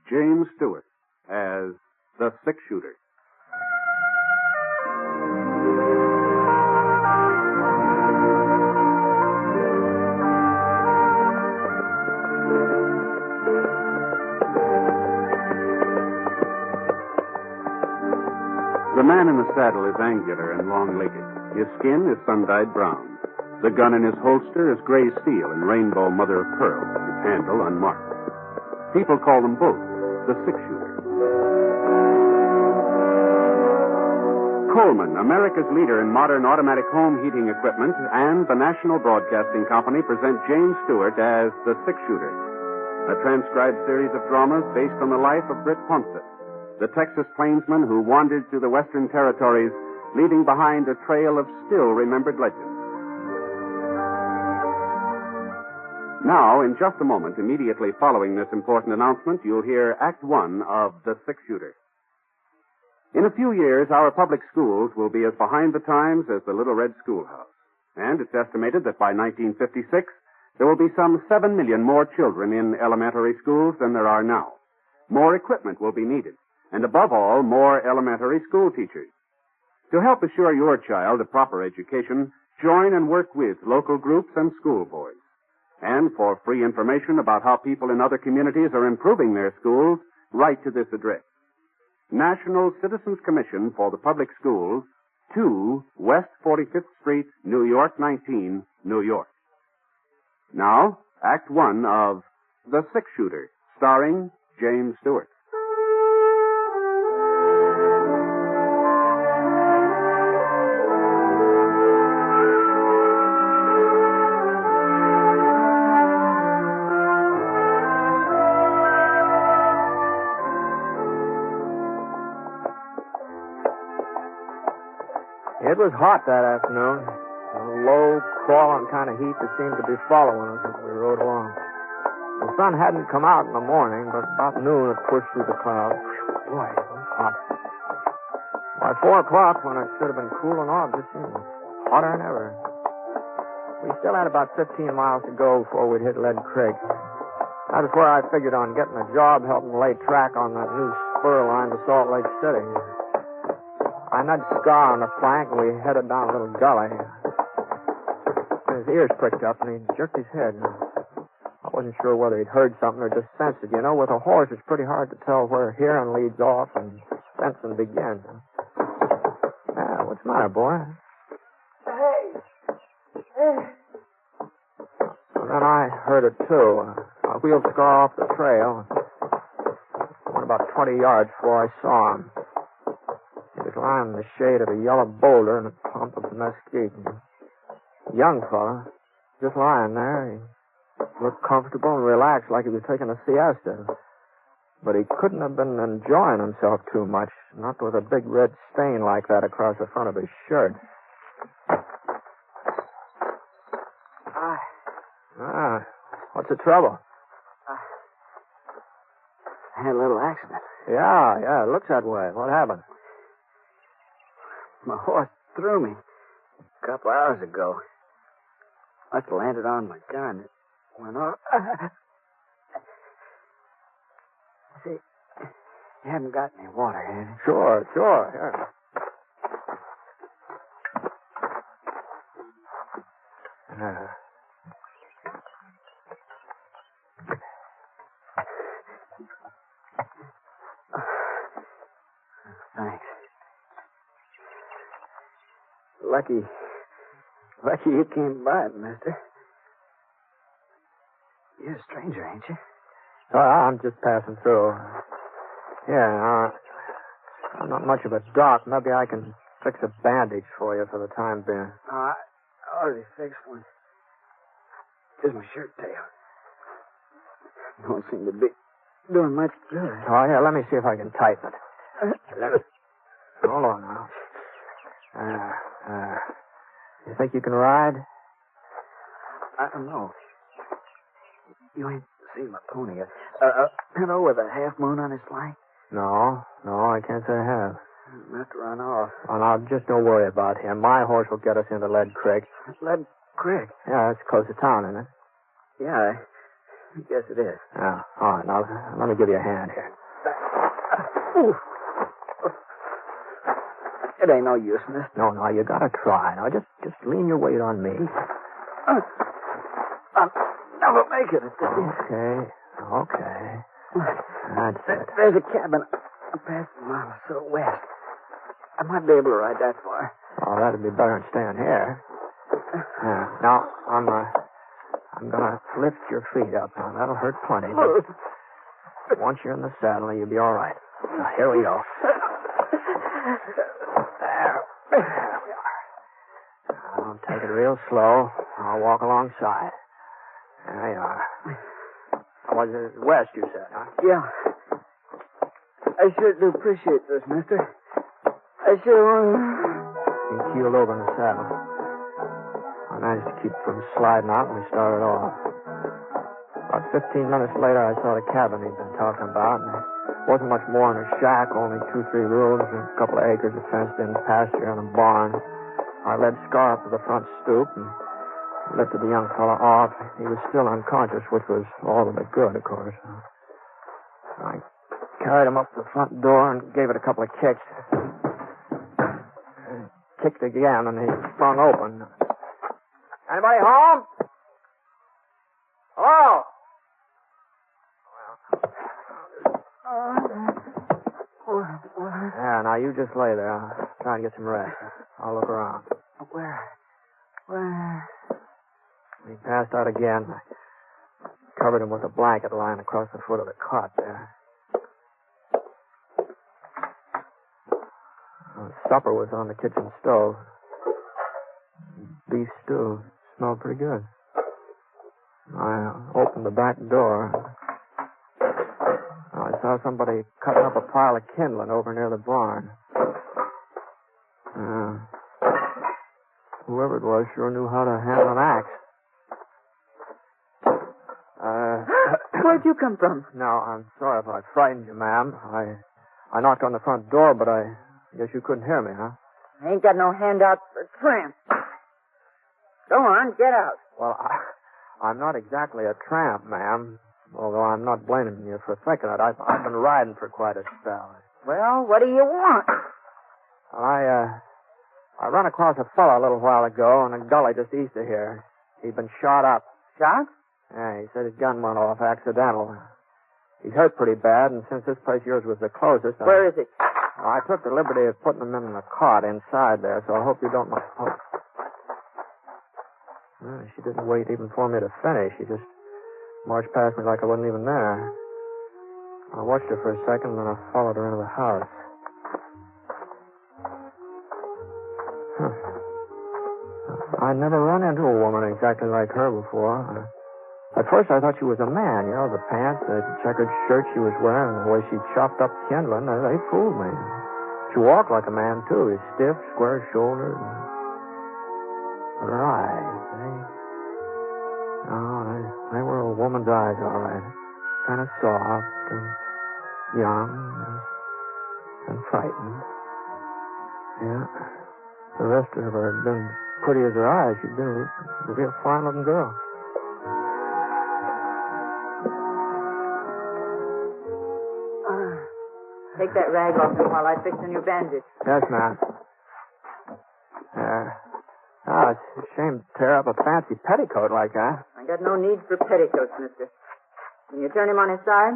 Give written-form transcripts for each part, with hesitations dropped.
James Stewart as the six-shooter. The man in the saddle is angular and long-legged. His skin is sun-dyed brown. The gun in his holster is gray steel and rainbow mother of pearl, its handle unmarked. People call them both the six-shooter. Coleman, America's leader in modern automatic home heating equipment, and the National Broadcasting Company present James Stewart as the six-shooter, a transcribed series of dramas based on the life of Britt Ponset, the Texas plainsman who wandered through the Western Territories, leaving behind a trail of still-remembered legends. Now, in just a moment, immediately following this important announcement, you'll hear Act One of The Six-Shooter. In a few years, our public schools will be as behind the times as the Little Red Schoolhouse. And it's estimated that by 1956, there will be some 7 million more children in elementary schools than there are now. More equipment will be needed. And above all, more elementary school teachers. To help assure your child a proper education, join and work with local groups and school boards. And for free information about how people in other communities are improving their schools, write to this address. National Citizens Commission for the Public Schools, 2 West 45th Street, New York 19, New York. Now, Act One of The Six-Shooter, starring James Stewart. It was hot that afternoon. A low, crawling kind of heat that seemed to be following us as we rode along. The sun hadn't come out in the morning, but about noon it pushed through the clouds. Boy, it was hot. By 4 o'clock, when it should have been cooling off, it just seemed hotter than ever. We still had about 15 miles to go before we'd hit Lead Creek. That was where I figured on getting a job helping lay track on that new spur line to Salt Lake City. I nudged Scar on the flank, and we headed down a little gully. His ears pricked up, and he jerked his head. I wasn't sure whether he'd heard something or just sensed it. You know, with a horse, it's pretty hard to tell where hearing leads off and sensing begins. What's the matter, boy? Hey. And then I heard it, too. I wheeled Scar off the trail. Went about 20 yards before I saw him. He was lying in the shade of a yellow boulder in a clump of mesquite. A young fella, just lying there. He looked comfortable and relaxed like he was taking a siesta. But he couldn't have been enjoying himself too much, not with a big red stain like that across the front of his shirt. What's the trouble? I had a little accident. Yeah, it looks that way. What happened? My horse threw me a couple hours ago. Must have landed on my gun. It went off. See, you haven't got any water, have you? Sure, yeah. Thanks. Lucky you came by, mister. You're a stranger, ain't you? I'm just passing through. Yeah, I'm not much of a doc. Maybe I can fix a bandage for you for the time being. I already fixed one. Just my shirt tail. Don't seem to be doing much good. Oh, yeah, let me see if I can tighten it. Hold on now. You think you can ride? I don't know. You ain't seen my pony yet. Hello, with a half moon on his flank? No, I can't say I have. He'll have to run off. Oh, now, just don't worry about him. My horse will get us into Lead Creek. Lead Creek? Yeah, it's close to town, isn't it? Yeah, Yes, it is. Yeah. All right, now, let me give you a hand here. It ain't no use, mister. No, you gotta try. Now, just lean your weight on me. I'll never make it. Okay. That's it. There's a cabin past a mile or so west. I might be able to ride that far. Oh, that'd be better than staying here. Yeah. Now, I'm gonna lift your feet up. Now, that'll hurt plenty. But once you're in the saddle, you'll be all right. Now, here we go. There we are. Now, take it real slow. I'll walk alongside. There you are. Was it west, you said, huh? Yeah. I sure do appreciate this, mister. I sure want... He keeled over in the saddle. I managed to keep from sliding out when we started off. About 15 minutes later, I saw the cabin he'd been talking about. And it wasn't much more than a shack, only 2-3 rooms, and a couple of acres of fenced-in pasture and a barn. I led Scar up to the front stoop and lifted the young fellow off. He was still unconscious, which was all of it good, of course. I carried him up to the front door and gave it a couple of kicks. Kicked again, and he sprung open. Anybody home? Hello? Yeah, now you just lay there. I'll try and get some rest. I'll look around. Where? He passed out again. I covered him with a blanket lying across the foot of the cot there. Supper was on the kitchen stove. Beef stew. Smelled pretty good. I opened the back door. I saw somebody cutting up a pile of kindling over near the barn. Whoever it was sure knew how to handle an axe. Where'd you come from? No, I'm sorry if I frightened you, ma'am. I knocked on the front door, but I guess you couldn't hear me, huh? I ain't got no handout for tramp. Go on, get out. Well, I'm not exactly a tramp, ma'am, although I'm not blaming you for thinking it. I've been riding for quite a spell. Well, what do you want? I ran across a fellow a little while ago in a gully just east of here. He'd been shot up. Shot? Yeah, he said his gun went off accidental. He's hurt pretty bad, and since this place of yours was the closest... Where is he? I took the liberty of putting him in the cot inside there, so I hope you don't... Well, she didn't wait even for me to finish. She just marched past me like I wasn't even there. I watched her for a second, and then I followed her into the house. I never run into a woman exactly like her before. At first, I thought she was a man. You know, the pants, the checkered shirt she was wearing, and the way she chopped up kindling, they fooled me. She walked like a man, too. Stiff, square-shouldered. But her eyes, they were a woman's eyes, all right. Kind of soft and young and frightened. Yeah. The rest of her had been pretty as her eyes. She'd been a real fine-looking girl. Take that rag off him while I fix on your bandage. Yes, ma'am. It's a shame to tear up a fancy petticoat like that. I got no need for petticoats, mister. Can you turn him on his side?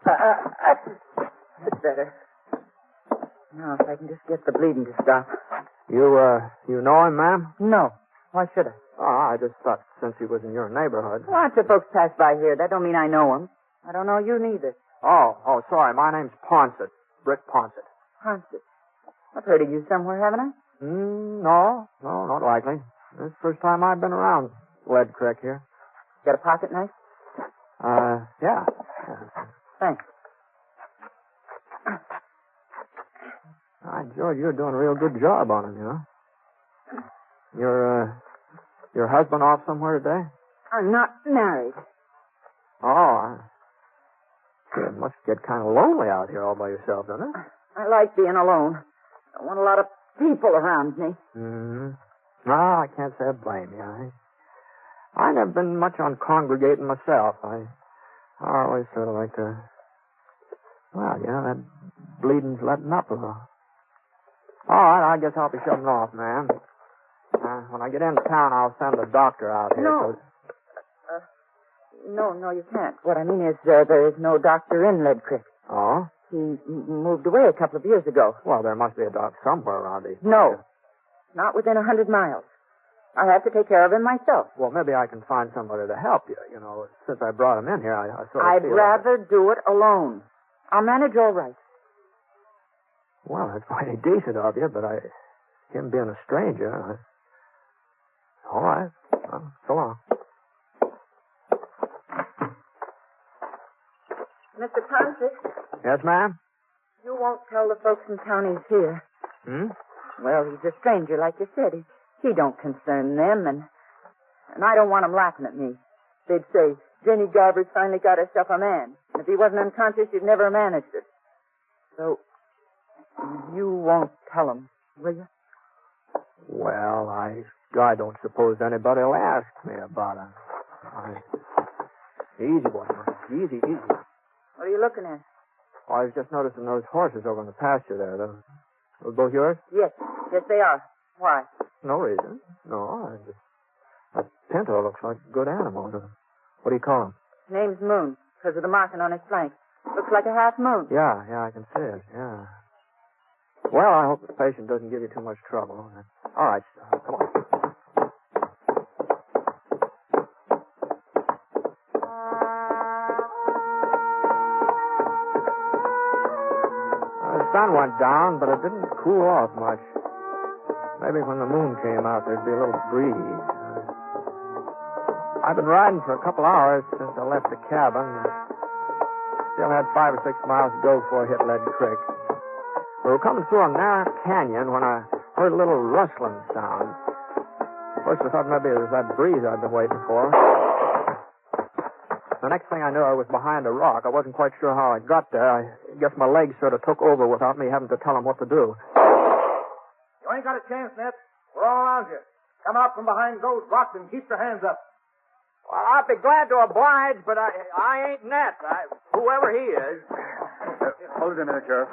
That's better. Now, if I can just get the bleeding to stop. You know him, ma'am? No. Why should I? Oh, I just thought since he was in your neighborhood. Lots of folks pass by here. That don't mean I know him. I don't know you neither. Oh, sorry. My name's Ponsett. Britt Ponsett. Ponsett. I've heard of you somewhere, haven't I? No, not likely. This is the first time I've been around Lead Creek here. Got a pocket knife? Yeah. Thanks. George, you're doing a real good job on him, you know. Your husband off somewhere today? I'm not married. It must get kind of lonely out here all by yourself, doesn't it? I like being alone. I want a lot of people around me. Mm-hmm. No, I can't say I blame you. I never been much on congregating myself. I I always sort of like to... Well, that bleeding's letting up a little. All right, I guess I'll be shutting off, ma'am. When I get into town, I'll send a doctor out here. No. No, you can't. What I mean is there is no doctor in Lead Creek. Oh? He moved away a couple of years ago. Well, there must be a doctor somewhere around these No. places. Not within 100 miles. I have to take care of him myself. Well, maybe I can find somebody to help you. Since I brought him in here, I sort of I'd feel rather do it alone. I'll manage all right. Well, that's mighty decent of you, but him being a stranger... All right. Well, so long. Mr. Ponce, Yes, ma'am? you won't tell the folks in town he's here. Hmm? Well, he's a stranger, like you said. He don't concern them, and I don't want 'em laughing at me. They'd say, Jenny Garber's finally got herself a man. If he wasn't unconscious, she'd never have managed it. So, you won't tell 'em, will you? Well, I don't suppose anybody will ask me about it. Easy, boy. Easy. What are you looking at? Oh, I was just noticing those horses over in the pasture there. Those both yours? Yes, they are. Why? No reason. No, that pinto looks like a good animal. What do you call him? His name's Moon, because of the marking on his flank. Looks like a half moon. Yeah, I can see it, yeah. Well, I hope the patient doesn't give you too much trouble. All right, come on. The sun went down, but it didn't cool off much. Maybe when the moon came out, there'd be a little breeze. I've been riding for a couple hours since I left the cabin. Still had 5 or 6 miles to go before I hit Lead Creek. We were coming through a narrow canyon when I heard a little rustling sound. First, I thought maybe it was that breeze I'd been waiting for. The next thing I knew, I was behind a rock. I wasn't quite sure how I got there. I guess my legs sort of took over without me having to tell them what to do. You ain't got a chance, Ned. We're all around you. Come out from behind those rocks and keep your hands up. Well, I'd be glad to oblige, but I ain't Ned. Whoever he is. Hold it a minute, Sheriff.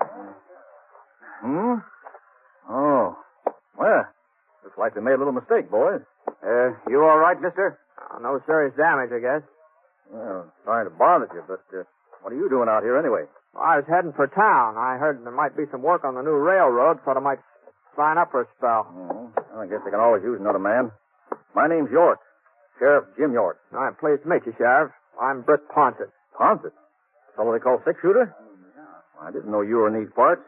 Oh. Well, looks like they made a little mistake, boys. You all right, mister? No serious damage, I guess. Well, sorry to bother you, but what are you doing out here anyway? Well, I was heading for town. I heard there might be some work on the new railroad. Thought I might sign up for a spell. Well, I guess they can always use another man. My name's York. Sheriff Jim York. I'm pleased to meet you, Sheriff. I'm Britt Ponset. Ponset? Fellow they call six-shooter? I didn't know you were in these parts.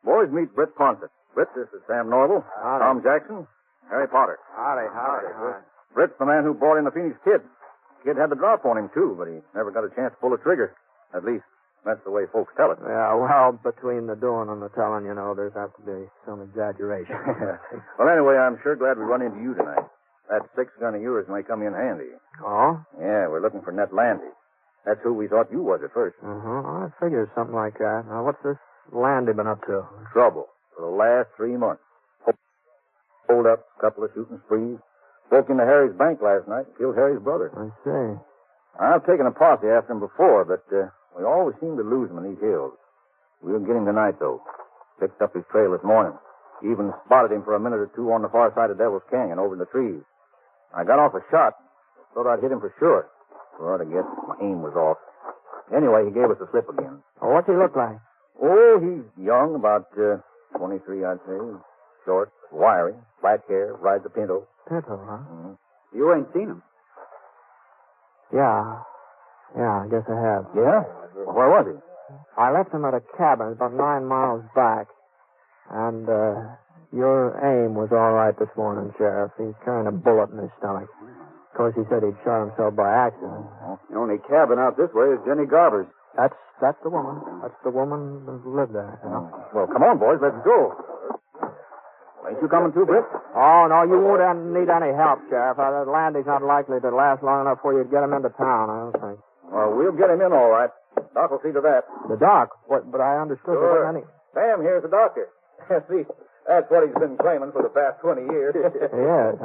Boys, meet Britt Ponset. Britt, this is Sam Norval. Howdy. Tom Jackson. Harry Potter. Howdy. Britt's the man who brought in the Phoenix Kid. Kid had the drop on him, too, but he never got a chance to pull a trigger. At least, that's the way folks tell it. Yeah, well, between the doing and the telling, there's apt to be some exaggeration. Well, anyway, I'm sure glad we run into you tonight. That 6-gun of yours may come in handy. Oh? Yeah, we're looking for Ned Landy. That's who we thought you was at first. I figured something like that. Now, what's this Landy been up to? Trouble for the last 3 months. Hold up, couple of shooting sprees. Broke into Harry's bank last night and killed Harry's brother. I see. I've taken a posse after him before, but we always seem to lose him in these hills. We'll get him tonight, though. Picked up his trail this morning. Even spotted him for a minute or two on the far side of Devil's Canyon over in the trees. I got off a shot. Thought I'd hit him for sure. Well, I guess my aim was off. Anyway, he gave us a slip again. Oh, what's he look like? Oh, he's young, about 23, I'd say. Short, wiry, black hair, rides a pinto. Pinto, huh? Mm-hmm. You ain't seen him. Yeah, I guess I have. Yeah? Well, where was he? I left him at a cabin about 9 miles back. And, your aim was all right this morning, Sheriff. He's carrying a bullet in his stomach. Of course, he said he'd shot himself by accident. The only cabin out this way is Jenny Garber's. That's the woman. That's the woman who lived there. Well, come on, boys. Let's go. Ain't you coming too, Britt? Oh, no, you won't need any help, Sheriff. Landy's not likely to last long enough for you to get him into town, I don't think. Well, we'll get him in all right. Doc will see to that. The doc? What? But I understood there wasn't any... Sam, here's the doctor. See, That's what he's been claiming for the past 20 years. Yes,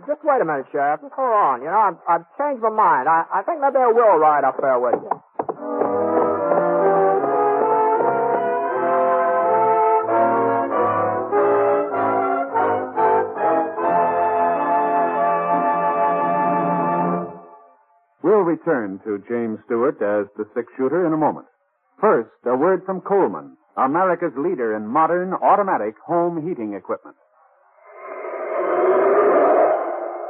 just wait a minute, Sheriff. Just hold on. You know, I've changed my mind. I think maybe I will ride up there with you. We'll return to James Stewart as the six-shooter in a moment. First, a word from Coleman, America's leader in modern automatic home heating equipment.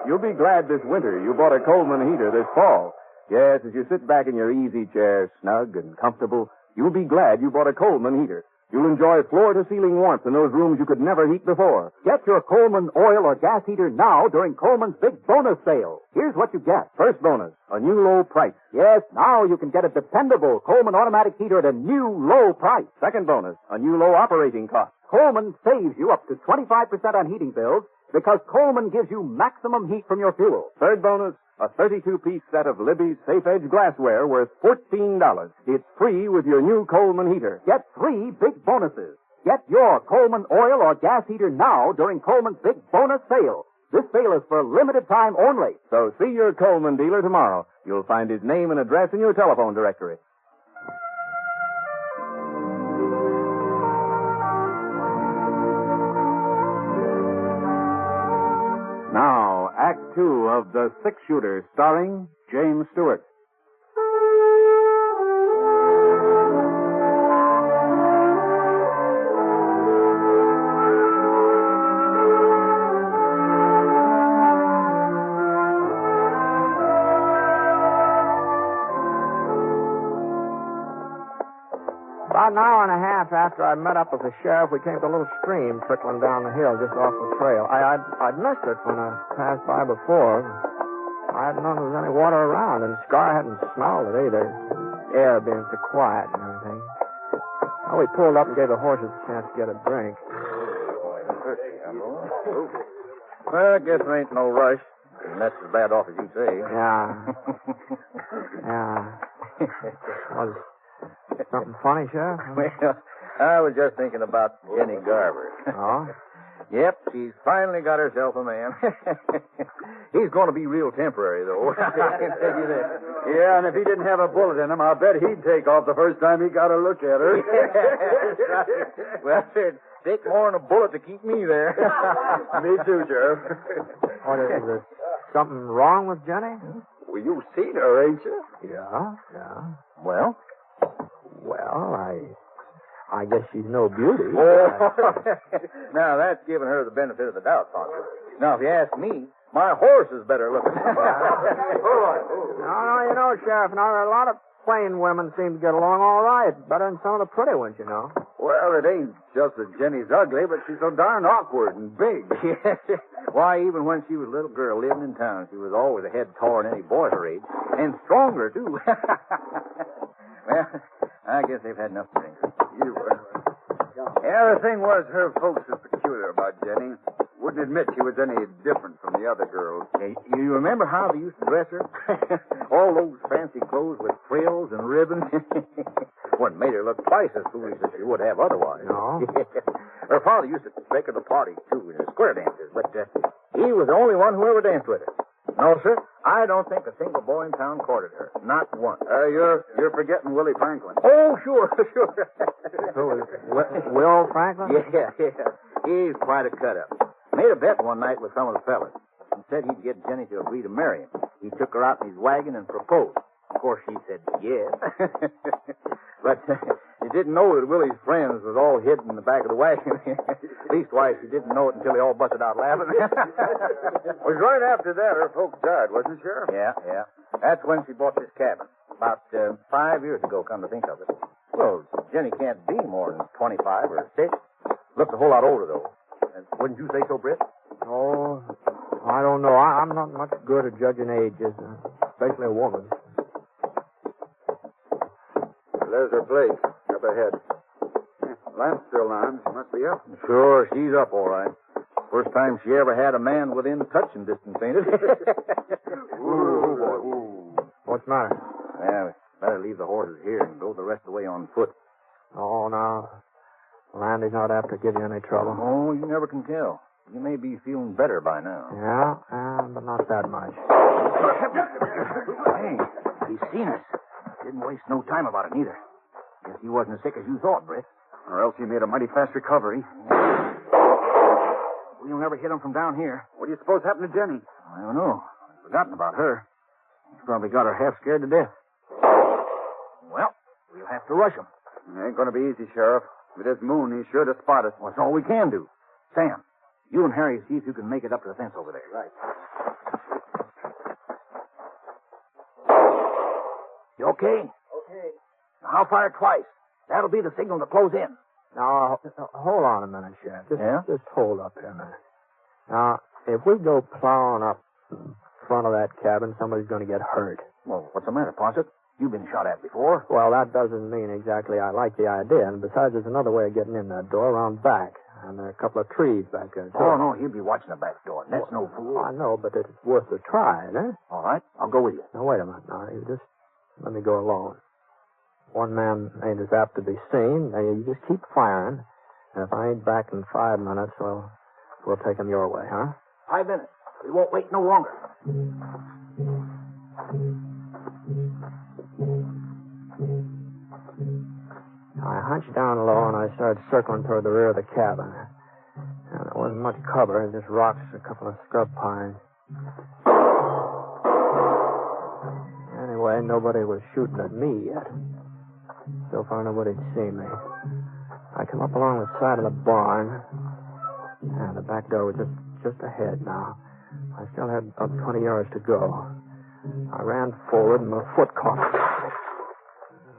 You'll be glad this winter you bought a Coleman heater this fall. Yes, as you sit back in your easy chair, snug and comfortable, you'll be glad you bought a Coleman heater. You'll enjoy floor-to-ceiling warmth in those rooms you could never heat before. Get your Coleman oil or gas heater now during Coleman's big bonus sale. Here's what you get. First bonus, a new low price. Yes, now you can get a dependable Coleman automatic heater at a new low price. Second bonus, a new low operating cost. Coleman saves you up to 25% on heating bills because Coleman gives you maximum heat from your fuel. Third bonus, a 32-piece set of Libby's Safe Edge glassware worth $14. It's free with your new Coleman heater. Get 3 big bonuses. Get your Coleman oil or gas heater now during Coleman's big bonus sale. This sale is for a limited time only. So see your Coleman dealer tomorrow. You'll find his name and address in your telephone directory. Now, Act Two of The Six-Shooter, starring James Stewart. About an hour and a half after I met up with the sheriff, we came to a little stream trickling down the hill just off the trail. I'd missed it when I passed by before. I hadn't known there was any water around, and Scar hadn't smelled it either. The air being so quiet and everything. Well, we pulled up and gave the horses a chance to get a drink. Well, I guess there ain't no rush. And that's as bad off as you say. Yeah. Was something funny, Sheriff? Well, I was just thinking about Jenny Garver. Oh? Yep, she's finally got herself a man. He's going to be real temporary, though. I can tell you that. Yeah, and if he didn't have a bullet in him, I'll bet he'd take off the first time he got a look at her. Well, it'd take more than a bullet to keep me there. Me too, Sheriff. What is it? Something wrong with Jenny? Well, you've seen her, ain't you? Yeah. Well? Well, I guess she's no beauty. Oh. Now, that's giving her the benefit of the doubt, Poncho. Now, if you ask me, my horse is better looking. No, you know, Sheriff, now there are a lot of plain women seem to get along all right. Better than some of the pretty ones, you know. Well, it ain't just that Jenny's ugly, but she's so darn awkward and big. Why, even when she was a little girl living in town, she was always a head taller than any boy her age. And stronger, too. Well, I guess they've had enough drink. Yeah, the thing was, her folks was peculiar about Jenny. Wouldn't admit she was any different from the other girls. Hey, you remember how they used to dress her? All those fancy clothes with frills and ribbons. What made her look twice as foolish as she would have otherwise. No? Her father used to take her to parties, too, in her square dances, but he was the only one who ever danced with her. No, sir, I don't think a single boy in town courted her. Not one. You're forgetting Willie Franklin. Oh, sure. Who is Will Franklin? Yeah. He's quite a cut-up. Made a bet one night with some of the fellas. He said he'd get Jenny to agree to marry him. He took her out in his wagon and proposed. Of course, she said yes. But he didn't know that Willie's friends was all hidden in the back of the wagon. Leastwise, he didn't know it until they all busted out laughing. It was right after that her folks died, wasn't it, Sheriff? Yeah. That's when she bought this cabin. About 5 years ago, come to think of it. Well, Jenny can't be more than 25 or 6. Looks a whole lot older, though. Wouldn't you say so, Britt? Oh, I don't know. I'm not much good at judging ages, especially a woman. There's her place, up ahead. Lamp's still on. She must be up. Sure, she's up all right. First time she ever had a man within touching distance, ain't it? Ooh. What's the matter? Yeah, we better leave the horses here and go the rest of the way on foot. Oh, no. Landy's not apt to give you any trouble. Oh, you never can tell. You may be feeling better by now. Yeah, but not that much. Hey, he's seen us. Didn't waste no time about it, neither. Guess he wasn't as sick as you thought, Britt. Or else he made a mighty fast recovery. We'll never hit him from down here. What do you suppose happened to Jenny? I don't know. I've forgotten about her. He's probably got her half scared to death. Well, we'll have to rush him. It ain't going to be easy, Sheriff. With this moon, he's sure to spot us. Well, that's all we can do. Sam, you and Harry see if you can make it up to the fence over there. Right. You okay? Okay. Now, I'll fire twice. That'll be the signal to close in. Now, hold on a minute, Sheriff. Yeah? Just hold up here a minute. Now, if we go plowing up in front of that cabin, somebody's going to get hurt. Well, what's the matter, Posset? You've been shot at before. Well, that doesn't mean exactly I like the idea. And besides, there's another way of getting in that door around back. And there are a couple of trees back there, too. Oh, no, he'll be watching the back door. That's no fool. I know, but it's worth a try, eh? All right, I'll go with you. Now, wait a minute. Now, you just let me go alone. One man ain't as apt to be seen. Now, you just keep firing. And if I ain't back in 5 minutes, well, we'll take him your way, huh? 5 minutes. We won't wait no longer. I hunched down low and I started circling toward the rear of the cabin. And there wasn't much cover, just rocks, a couple of scrub pines. Anyway, nobody was shooting at me yet. So far, nobody'd seen me. I come up along the side of the barn, and the back door was just ahead now. I still had about 20 yards to go. I ran forward, and my foot caught.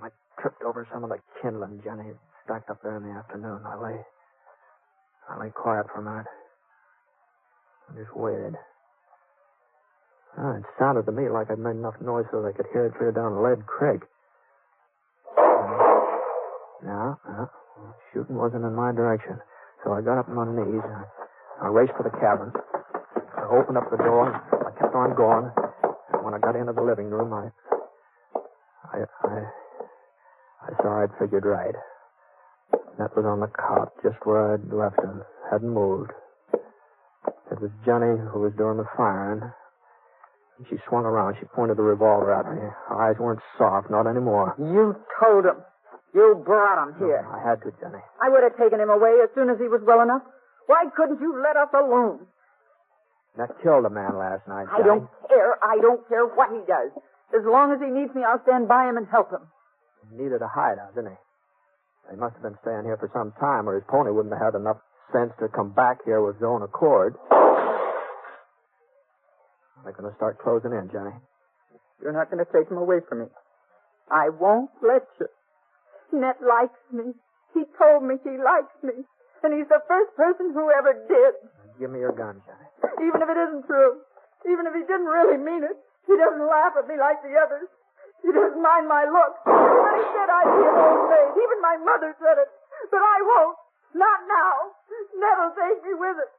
I tripped over some of the kindling Jenny had stacked up there in the afternoon. I lay quiet for a minute. I just waited. It sounded to me like I'd made enough noise so they could hear it clear down Lead Creek. No, shooting wasn't in my direction. So I got up on my knees and I raced for the cabin. I opened up the door. I kept on going. And when I got into the living room, I saw I'd figured right. That was on the cot, just where I'd left him. Hadn't moved. It was Jenny who was doing the firing. She swung around. She pointed the revolver at me. Her eyes weren't soft, not anymore. You told him. You brought him here. I had to, Jenny. I would have taken him away as soon as he was well enough. Why couldn't you let us alone? That killed a man last night, I Jenny. don't care. I don't care what he does. As long as he needs me, I'll stand by him and help him. He needed a hideout, didn't he? He must have been staying here for some time, or his pony wouldn't have had enough sense to come back here with his own accord. They're going to start closing in, Jenny. You're not going to take him away from me. I won't let you. Ned likes me. He told me he likes me. And he's the first person who ever did. Give me your gun, Jenny. Even if it isn't true. Even if he didn't really mean it. He doesn't laugh at me like the others. He doesn't mind my looks. But he said I'd be an old maid. Even my mother said it. But I won't. Not now. Ned'll take me with it.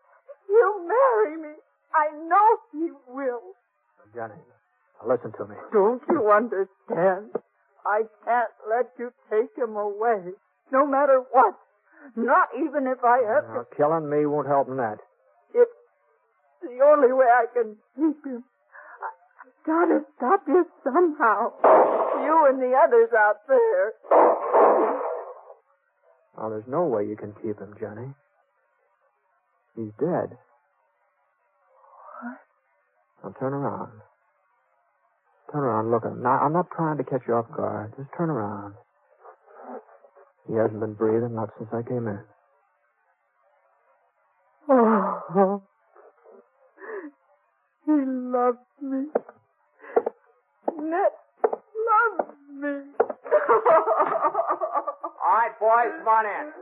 He'll marry me. I know he will. Jenny, listen to me. Don't you understand? I can't let you take him away. No matter what. Not even if I have to. Now, killing me won't help in that. It's the only way I can keep him. I've got to stop you somehow. You and the others out there. Now, there's no way you can keep him, Jenny. He's dead. What? Now, turn around. Turn around, look at him. Now, I'm not trying to catch you off guard. Just turn around. He hasn't been breathing, not since I came in. Oh, he loves me. Ned loves me. All right, boys, come on in.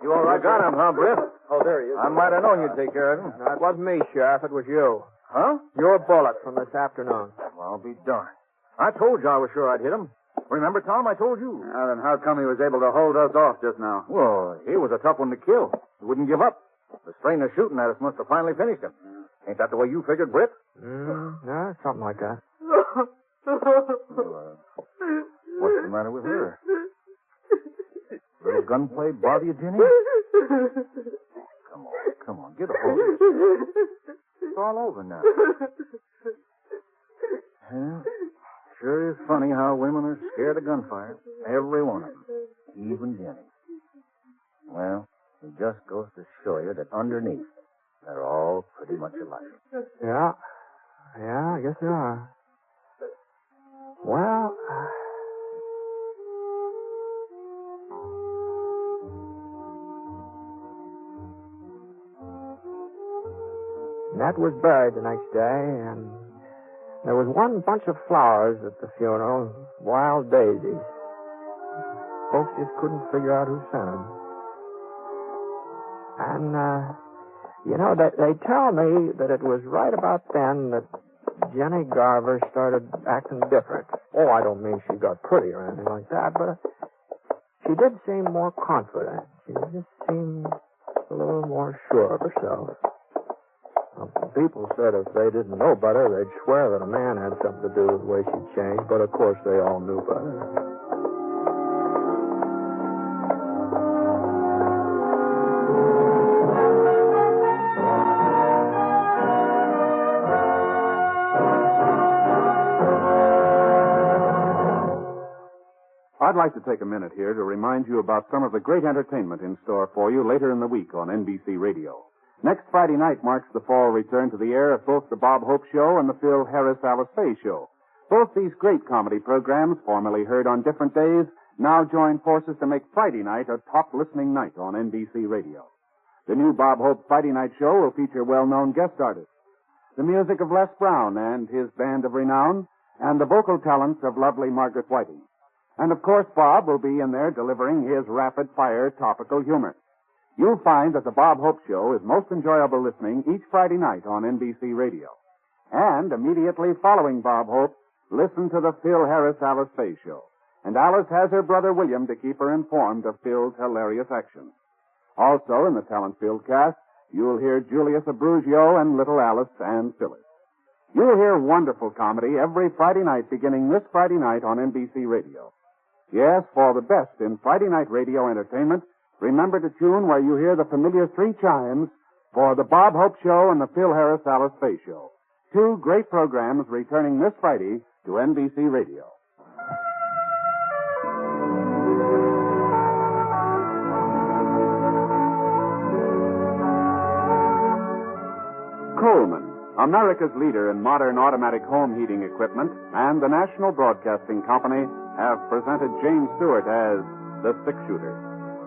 You all right? Got him, huh, Britt? Oh, there he is. I might have known you'd take care of him. No, it wasn't me, Sheriff. It was you. Huh? Your bullet from this afternoon. Well, I'll be darned. I told you I was sure I'd hit him. Remember, Tom, I told you. Now, then how come he was able to hold us off just now? Well, he was a tough one to kill. He wouldn't give up. The strain of shooting at us must have finally finished him. Ain't that the way you figured, Britt? No, something like that. Well, what's the matter with her? little gunplay bother you, Jenny? Come on. Get a hold of it. It's all over now. Yeah, sure is funny how women are scared of gunfire. Every one of them. Even Jenny. Well, it just goes to show you that underneath, they're all pretty much alike. Yeah, I guess they are. Well, Ned was buried the next day, and there was one bunch of flowers at the funeral, wild daisies. Folks just couldn't figure out who sent them. And, they tell me that it was right about then that Jenny Garver started acting different. Oh, I don't mean she got pretty or anything like that, but she did seem more confident. She just seemed a little more sure of herself. People said if they didn't know better, they'd swear that a man had something to do with the way she changed, but of course they all knew better. I'd like to take a minute here to remind you about some of the great entertainment in store for you later in the week on NBC Radio. Next Friday night marks the fall return to the air of both the Bob Hope Show and the Phil Harris Alice Faye Show. Both these great comedy programs, formerly heard on different days, now join forces to make Friday night a top listening night on NBC Radio. The new Bob Hope Friday night show will feature well-known guest artists, the music of Les Brown and his band of renown, and the vocal talents of lovely Margaret Whiting. And, of course, Bob will be in there delivering his rapid-fire topical humor. You'll find that the Bob Hope Show is most enjoyable listening each Friday night on NBC Radio. And immediately following Bob Hope, listen to the Phil Harris Alice Faye Show. And Alice has her brother William to keep her informed of Phil's hilarious actions. Also in the talent-filled cast, you'll hear Julius Abruzio and little Alice and Phyllis. You'll hear wonderful comedy every Friday night beginning this Friday night on NBC Radio. Yes, for the best in Friday night radio entertainment, remember to tune where you hear the familiar three chimes for the Bob Hope Show and the Phil Harris Alice Faye Show. Two great programs returning this Friday to NBC Radio. Coleman, America's leader in modern automatic home heating equipment, and the National Broadcasting Company have presented James Stewart as the Six-Shooter.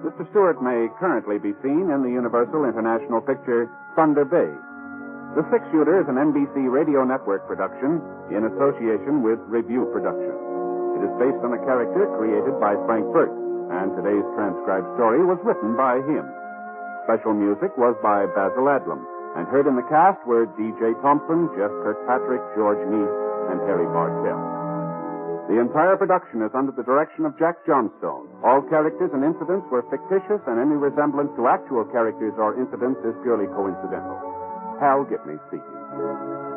Mr. Stewart may currently be seen in the Universal International picture Thunder Bay. The Six-Shooter is an NBC Radio Network production in association with Review Productions. It is based on a character created by Frank Burt, and today's transcribed story was written by him. Special music was by Basil Adlam, and heard in the cast were D.J. Thompson, Jeff Kirkpatrick, George Neese, and Harry Bartell. The entire production is under the direction of Jack Johnstone. All characters and incidents were fictitious, and any resemblance to actual characters or incidents is purely coincidental. Hal Gibney speaking.